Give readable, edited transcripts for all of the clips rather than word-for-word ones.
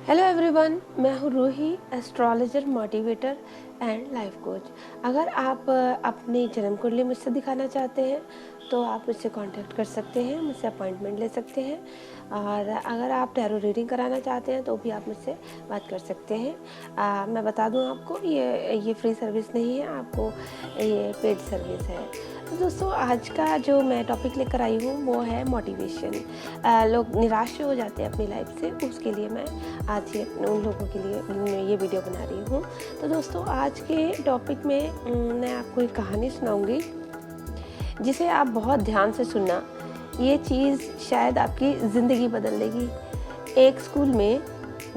Hello everyone, मैं हूँ Ruhi, astrologer, motivator and life coach. अगर आप अपनी जन्म कुंडली मुझसे दिखाना चाहते हैं तो आप मुझसे कांटेक्ट कर सकते हैं, मुझसे अपॉइंटमेंट ले सकते हैं। और अगर आप टैरो रीडिंग कराना चाहते हैं तो भी आप मुझसे बात कर सकते हैं। मैं बता दूं आपको, ये फ्री सर्विस नहीं है, आपको ये पेड सर्विस है। तो दोस्तों, आज का जो मैं टॉपिक लेकर आई हूँ वो है मोटिवेशन। लोग निराश हो जाते हैं अपनी लाइफ से, उसके लिए मैं आज ये उन लोगों के लिए ये वीडियो बना रही हूँ। तो दोस्तों, आज के टॉपिक में मैं आपको एक कहानी सुनाऊंगी जिसे आप बहुत ध्यान से सुनना। ये चीज़ शायद आपकी ज़िंदगी बदल देगी। एक स्कूल में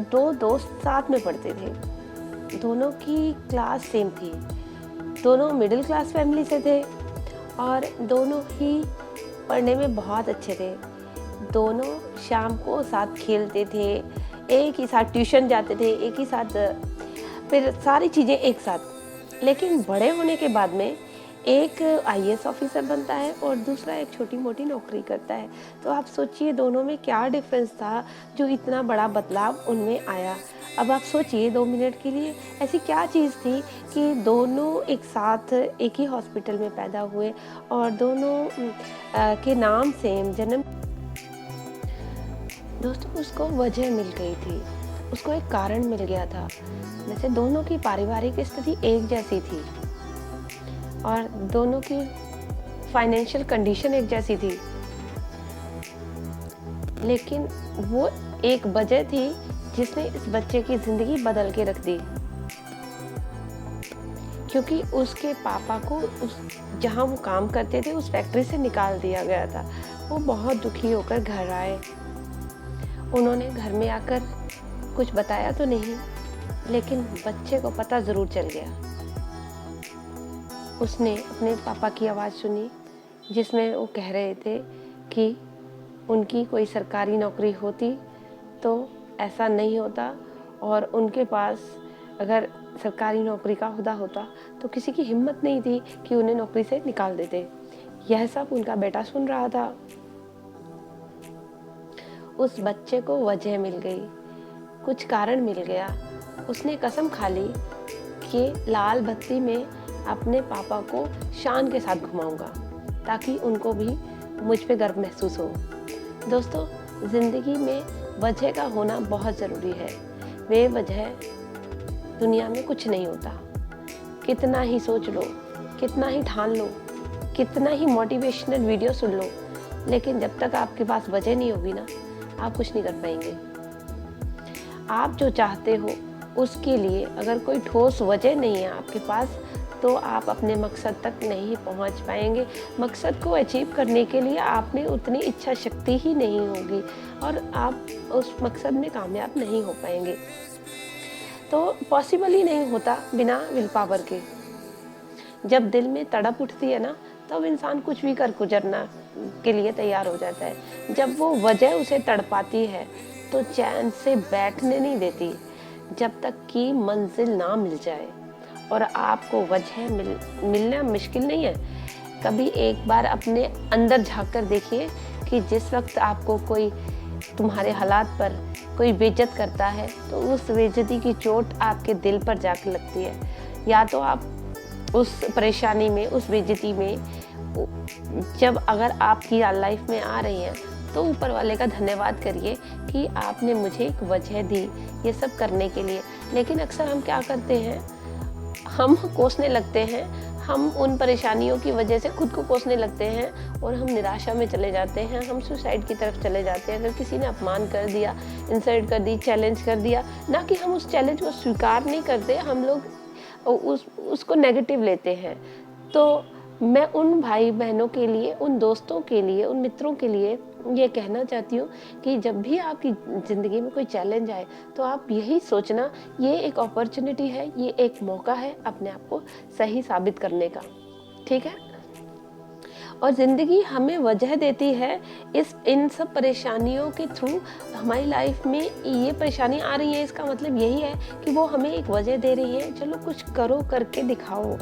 दो दोस्त साथ में पढ़ते थे। दोनों की क्लास सेम थी, दोनों मिडिल क्लास फैमिली से थे और दोनों ही पढ़ने में बहुत अच्छे थे। दोनों शाम को साथ खेलते थे, एक ही साथ ट्यूशन जाते थे, एक ही साथ फिर सारी चीज़ें एक साथ। लेकिन बड़े होने के बाद में एक आईएएस ऑफिसर बनता है और दूसरा एक छोटी मोटी नौकरी करता है। तो आप सोचिए दोनों में क्या डिफरेंस था जो इतना बड़ा बदलाव उनमें आया। अब आप सोचिए 2 मिनट के लिए, ऐसी क्या चीज़ थी कि दोनों एक साथ एक ही हॉस्पिटल में पैदा हुए और दोनों के नाम सेम, जन्म। दोस्तों, उसको वजह मिल गई थी, उसको एक कारण मिल गया था। वैसे दोनों की पारिवारिक स्थिति एक जैसी थी और दोनों की फाइनेंशियल कंडीशन एक जैसी थी, लेकिन वो एक वजह थी जिसने इस बच्चे की ज़िंदगी बदल के रख दी। क्योंकि उसके पापा को जहाँ वो काम करते थे उस फैक्ट्री से निकाल दिया गया था। वो बहुत दुखी होकर घर आए। उन्होंने घर में आकर कुछ बताया तो नहीं, लेकिन बच्चे को पता ज़रूर चल गया। उसने अपने पापा की आवाज़ सुनी जिसमें वो कह रहे थे कि उनकी कोई सरकारी नौकरी होती तो ऐसा नहीं होता, और उनके पास अगर सरकारी नौकरी का हुदा होता तो किसी की हिम्मत नहीं थी कि उन्हें नौकरी से निकाल देते। यह सब उनका बेटा सुन रहा था। उस बच्चे को वजह मिल गई, कुछ कारण मिल गया। उसने कसम खा ली कि लाल बत्ती में अपने पापा को शान के साथ घुमाऊंगा ताकि उनको भी मुझ पे गर्व महसूस हो। दोस्तों, ज़िंदगी में वजह का होना बहुत ज़रूरी है। बेवजह दुनिया में कुछ नहीं होता। कितना ही सोच लो, कितना ही ठान लो, कितना ही मोटिवेशनल वीडियो सुन लो, लेकिन जब तक आपके पास वजह नहीं होगी ना, आप कुछ नहीं कर पाएंगे। आप जो चाहते हो उसके लिए अगर कोई ठोस वजह नहीं है आपके पास, तो आप अपने मकसद तक नहीं पहुंच पाएंगे। मकसद को अचीव करने के लिए आप में उतनी इच्छा शक्ति ही नहीं होगी और आप उस मकसद में कामयाब नहीं हो पाएंगे। तो पॉसिबल ही नहीं होता बिना विल पावर के। जब दिल में तड़प उठती है ना, तब इंसान कुछ भी कर गुजरना के लिए तैयार हो जाता है। जब वो वजह उसे तड़पाती है तो चैन से बैठने नहीं देती जब तक कि मंजिल ना मिल जाए। और आपको वजह मिलना मुश्किल नहीं है। कभी एक बार अपने अंदर झांक कर देखिए कि जिस वक्त आपको कोई तुम्हारे हालात पर कोई बेइज्जत करता है तो उस बेइज्जती की चोट आपके दिल पर जाकर लगती है। या तो आप उस परेशानी में, उस बेइज्जती में, जब अगर आपकी लाइफ में आ रही हैं तो ऊपर वाले का धन्यवाद करिए कि आपने मुझे एक वजह दी ये सब करने के लिए। लेकिन अक्सर हम क्या करते हैं, हम कोसने लगते हैं, हम उन परेशानियों की वजह से खुद को कोसने लगते हैं और हम निराशा में चले जाते हैं, हम सुसाइड की तरफ चले जाते हैं। अगर किसी ने अपमान कर दिया, इंसल्ट कर दी, चैलेंज कर दिया ना, कि हम उस चैलेंज को स्वीकार नहीं करते, हम लोग उसको नेगेटिव लेते हैं। तो मैं उन भाई बहनों के लिए, उन दोस्तों के लिए, उन मित्रों के लिए ये कहना चाहती हूँ कि जब भी आपकी ज़िंदगी में कोई चैलेंज आए तो आप यही सोचना, ये एक अपॉर्चुनिटी है, ये एक मौका है अपने आप को सही साबित करने का। ठीक है? और ज़िंदगी हमें वजह देती है। इन सब परेशानियों के थ्रू हमारी लाइफ में ये परेशानी आ रही है, इसका मतलब यही है कि वो हमें एक वजह दे रही है। चलो कुछ करो, करके दिखाओ।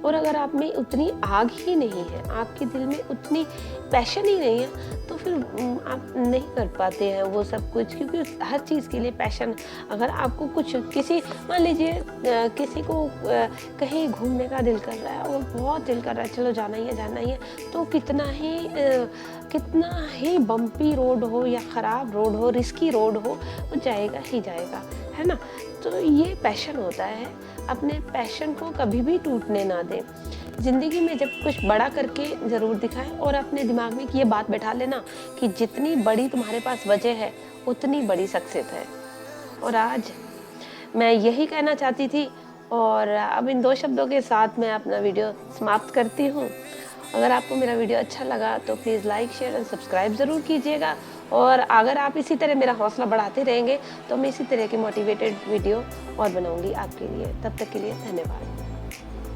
और अगर आप में उतनी आग ही नहीं है, आपके दिल में उतनी पैशन ही नहीं है, तो फिर आप नहीं कर पाते हैं वो सब कुछ। क्योंकि हर चीज़ के लिए पैशन, अगर आपको कुछ किसी मान लीजिए किसी को कहीं घूमने का दिल कर रहा है और बहुत दिल कर रहा है, चलो जाना ही है, तो कितना ही बम्पी रोड हो या ख़राब रोड हो, रिस्की रोड हो, वो जाएगा ही जाएगा, है ना। तो ये पैशन होता है, अपने पैशन को कभी भी टूटने ना दें। ज़िंदगी में जब कुछ बड़ा करके ज़रूर दिखाएं और अपने दिमाग में ये बात बैठा लेना कि जितनी बड़ी तुम्हारे पास वजह है उतनी बड़ी सक्सेस है। और आज मैं यही कहना चाहती थी, और अब इन 2 शब्दों के साथ मैं अपना वीडियो समाप्त करती हूँ। अगर आपको मेरा वीडियो अच्छा लगा तो प्लीज़ लाइक, शेयर और सब्सक्राइब ज़रूर कीजिएगा। और अगर आप इसी तरह मेरा हौसला बढ़ाते रहेंगे तो मैं इसी तरह की मोटिवेटेड वीडियो और बनाऊंगी आपके लिए। तब तक के लिए धन्यवाद।